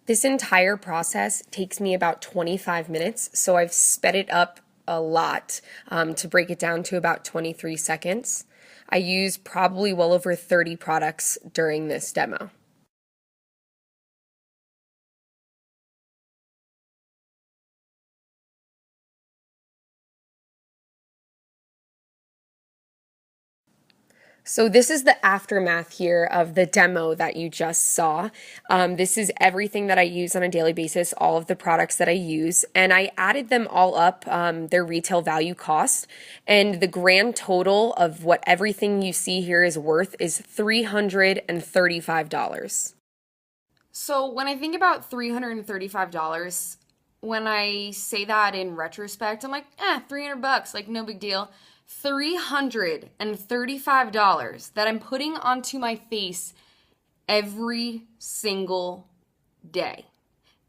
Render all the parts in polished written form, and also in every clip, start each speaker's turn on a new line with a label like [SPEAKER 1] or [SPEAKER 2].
[SPEAKER 1] This entire process takes me about 25 minutes, so I've sped it up a lot to break it down to about 23 seconds. I use probably well over 30 products during this demo. So this is the aftermath here of the demo that you just saw. This is everything that I use on a daily basis, all of the products that I use, and I added them all up, their retail value cost, and the grand total of what everything you see here is worth is $335. So when I think about $335, when I say that in retrospect, I'm like, $300, like no big deal. $335 that I'm putting onto my face every single day.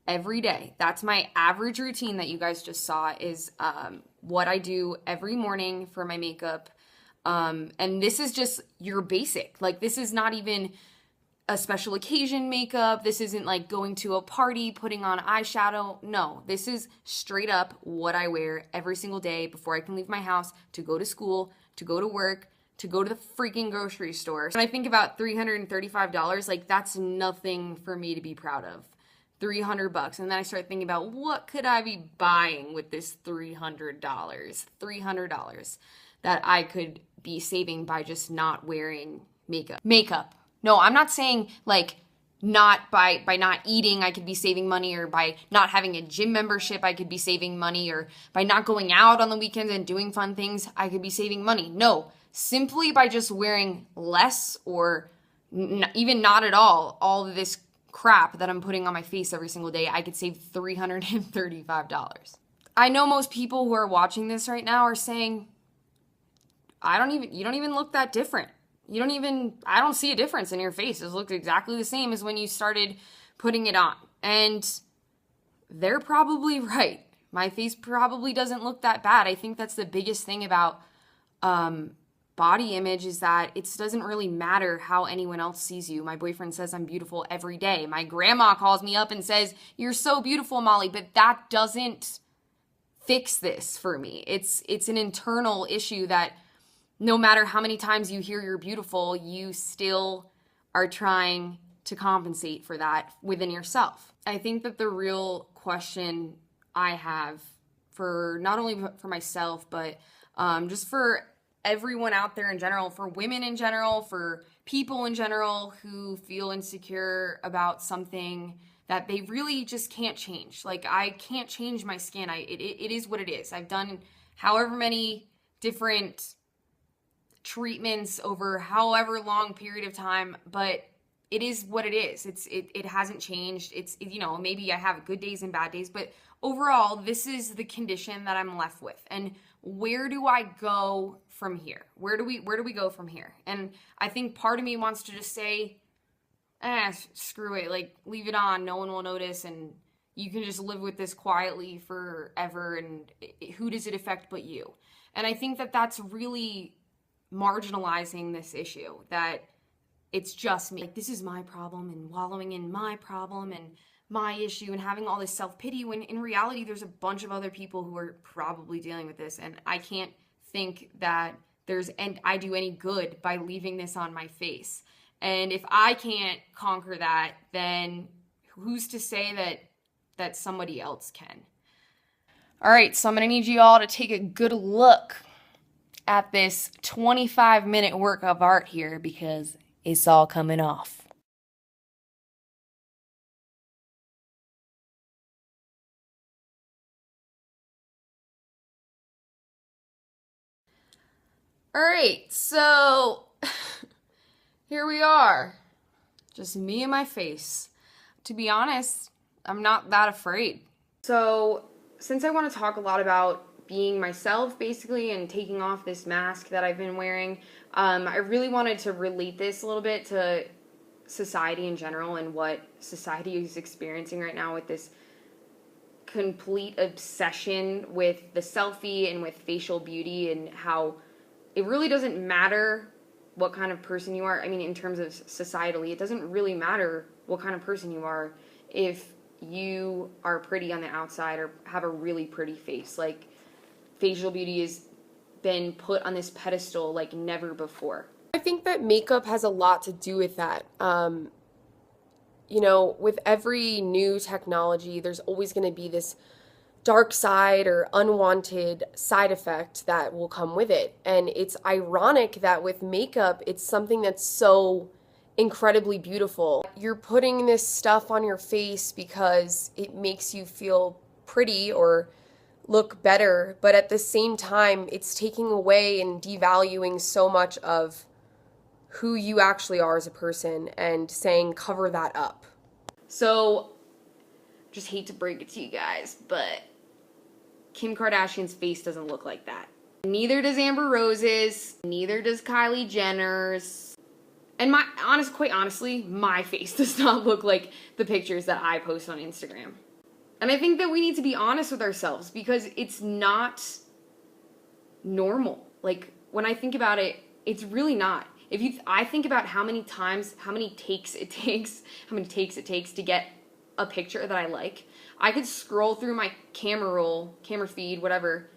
[SPEAKER 1] Every day. That's my average routine that you guys just saw is what I do every morning for my makeup. And this is just your basic. Like, this is not even a special occasion makeup. This isn't like going to a party, putting on eyeshadow. No, this is straight up what I wear every single day before I can leave my house to go to school, to go to work, to go to the freaking grocery store. When I think about $335, like that's nothing for me to be proud of. $300. And then I start thinking about what could I be buying with this $300? $300 that I could be saving by just not wearing makeup. No, I'm not saying like not by not eating I could be saving money, or by not having a gym membership I could be saving money, or by not going out on the weekends and doing fun things I could be saving money. No, simply by just wearing less or even not at all of this crap that I'm putting on my face every single day, I could save $335. I know most people who are watching this right now are saying, you don't even look that different. I don't see a difference in your face. It looks exactly the same as when you started putting it on. And they're probably right. My face probably doesn't look that bad. I think that's the biggest thing about body image, is that it doesn't really matter how anyone else sees you. My boyfriend says I'm beautiful every day. My grandma calls me up and says, "You're so beautiful, Molly," but that doesn't fix this for me. It's an internal issue that no matter how many times you hear you're beautiful, you still are trying to compensate for that within yourself. I think that the real question I have, for not only for myself, but just for everyone out there in general, for women in general, for people in general who feel insecure about something that they really just can't change. Like, I can't change my skin. It is what it is. I've done however many different treatments over however long period of time, but it is what it is. It hasn't changed. Maybe I have good days and bad days, but overall, this is the condition that I'm left with. And where do I go from here? Where do we go from here? And I think part of me wants to just say, screw it, like leave it on, no one will notice, and you can just live with this quietly forever, and who does it affect but you? And I think that that's really marginalizing this issue, that it's just me. Like, this is my problem, and wallowing in my problem and my issue, and having all this self-pity, when in reality there's a bunch of other people who are probably dealing with this, and I can't think that I do any good by leaving this on my face. And if I can't conquer that, then who's to say that somebody else can? All right, so I'm gonna need you all to take a good look at this 25-minute work of art here, because it's all coming off. All right, so here we are. Just me and my face. To be honest, I'm not that afraid. So, since I want to talk a lot about being myself, basically, and taking off this mask that I've been wearing, I really wanted to relate this a little bit to society in general and what society is experiencing right now with this complete obsession with the selfie and with facial beauty, and how it really doesn't matter what kind of person you are. I mean, in terms of societally, it doesn't really matter what kind of person you are if you are pretty on the outside or have a really pretty face. Like, facial beauty has been put on this pedestal like never before.
[SPEAKER 2] I think that makeup has a lot to do with that. With every new technology, there's always going to be this dark side or unwanted side effect that will come with it. And it's ironic that with makeup, it's something that's so incredibly beautiful. You're putting this stuff on your face because it makes you feel pretty or look better, but at the same time, it's taking away and devaluing so much of who you actually are as a person and saying cover that up.
[SPEAKER 1] So, just hate to break it to you guys, but Kim Kardashian's face doesn't look like that. Neither does Amber Rose's, neither does Kylie Jenner's. And quite honestly, my face does not look like the pictures that I post on Instagram. And I think that we need to be honest with ourselves because it's not normal. Like, when I think about it, it's really not. I think about how many takes it takes to get a picture that I like. I could scroll through my camera feed, whatever,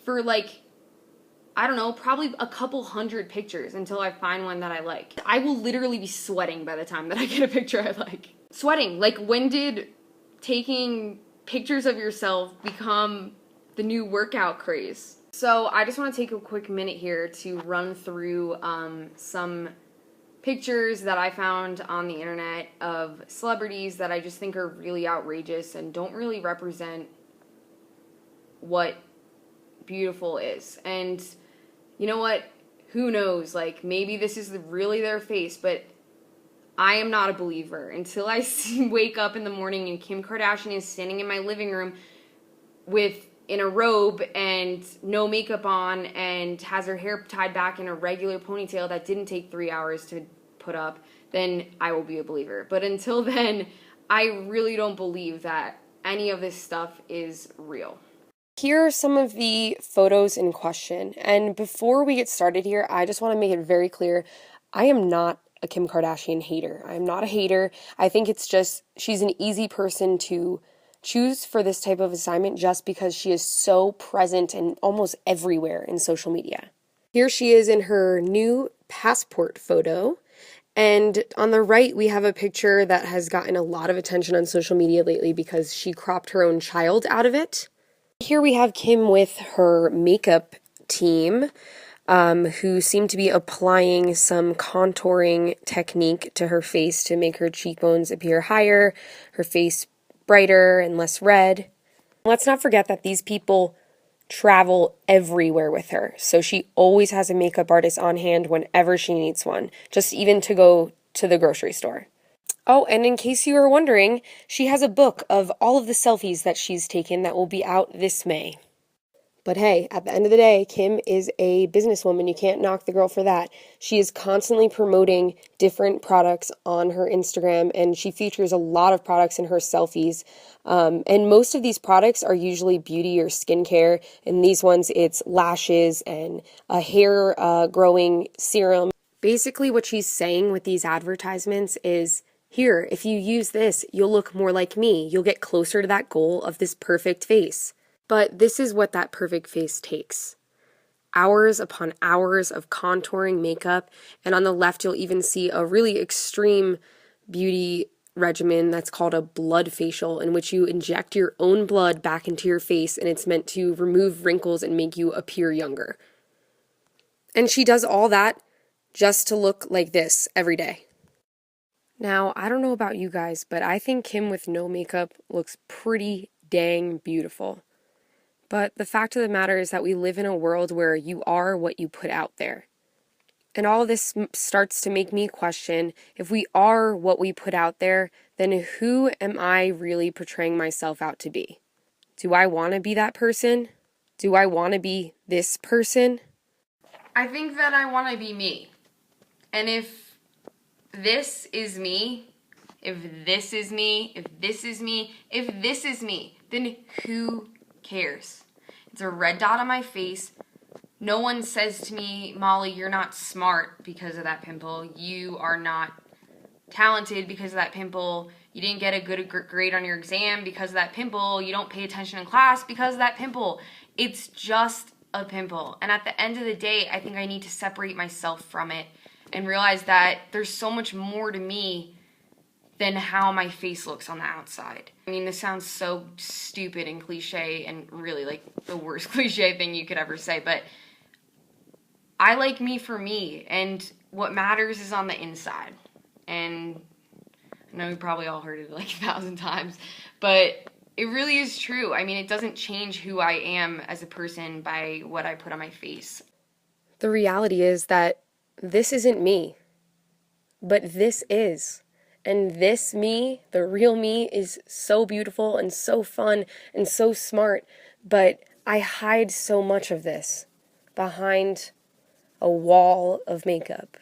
[SPEAKER 1] for like, I don't know, probably a couple hundred pictures until I find one that I like. I will literally be sweating by the time that I get a picture I like. Sweating. Like, when did taking pictures of yourself become the new workout craze? So I just want to take a quick minute here to run through some pictures that I found on the internet of celebrities that I just think are really outrageous and don't really represent what beautiful is. And you know what? Who knows? Like, maybe this is really their face, but I am not a believer until I wake up in the morning and Kim Kardashian is standing in my living room in a robe and no makeup on and has her hair tied back in a regular ponytail that didn't take 3 hours to put up, then I will be a believer. But until then, I really don't believe that any of this stuff is real.
[SPEAKER 2] Here are some of the photos in question. And before we get started here, I just want to make it very clear, I am not a Kim Kardashian hater. I'm not a hater. I think it's just she's an easy person to choose for this type of assignment just because she is so present and almost everywhere in social media. Here she is in her new passport photo. And on the right, we have a picture that has gotten a lot of attention on social media lately because she cropped her own child out of it. Here we have Kim with her makeup team, who seem to be applying some contouring technique to her face to make her cheekbones appear higher, her face brighter and less red. Let's not forget that these people travel everywhere with her, so she always has a makeup artist on hand whenever she needs one, just even to go to the grocery store. Oh, and in case you were wondering, she has a book of all of the selfies that she's taken that will be out this May. But hey, at the end of the day, Kim is a businesswoman. You can't knock the girl for that. She is constantly promoting different products on her Instagram, and she features a lot of products in her selfies. And most of these products are usually beauty or skincare. And these ones, it's lashes and a hair growing serum. Basically, what she's saying with these advertisements is, here, if you use this, you'll look more like me. You'll get closer to that goal of this perfect face. But this is what that perfect face takes. Hours upon hours of contouring makeup, and on the left you'll even see a really extreme beauty regimen that's called a blood facial, in which you inject your own blood back into your face, and it's meant to remove wrinkles and make you appear younger. And she does all that just to look like this every day. Now, I don't know about you guys, but I think Kim with no makeup looks pretty dang beautiful. But the fact of the matter is that we live in a world where you are what you put out there. And all this starts to make me question, if we are what we put out there, then who am I really portraying myself out to be? Do I want to be that person? Do I want to be this person?
[SPEAKER 1] I think that I want to be me. And if this is me, if this is me, if this is me, if this is me, then who cares? It's a red dot on my face. No one says to me, Molly, you're not smart because of that pimple. You are not talented because of that pimple. You didn't get a good grade on your exam because of that pimple. You don't pay attention in class because of that pimple. It's just a pimple. And at the end of the day, I think I need to separate myself from it and realize that there's so much more to me than how my face looks on the outside. I mean, this sounds so stupid and cliche and really like the worst cliche thing you could ever say, but I like me for me, and what matters is on the inside. And I know you probably all heard it like 1,000 times, but it really is true. I mean, it doesn't change who I am as a person by what I put on my face.
[SPEAKER 2] The reality is that this isn't me, but this is. And this me, the real me, is so beautiful and so fun and so smart, but I hide so much of this behind a wall of makeup.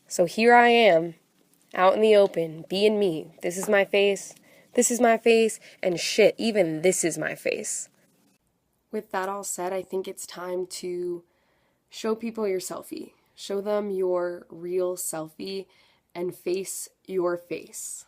[SPEAKER 2] So here I am, out in the open, being me. This is my face, and shit, even this is my face. With that all said, I think it's time to show people your selfie. Show them your real selfie and face your face.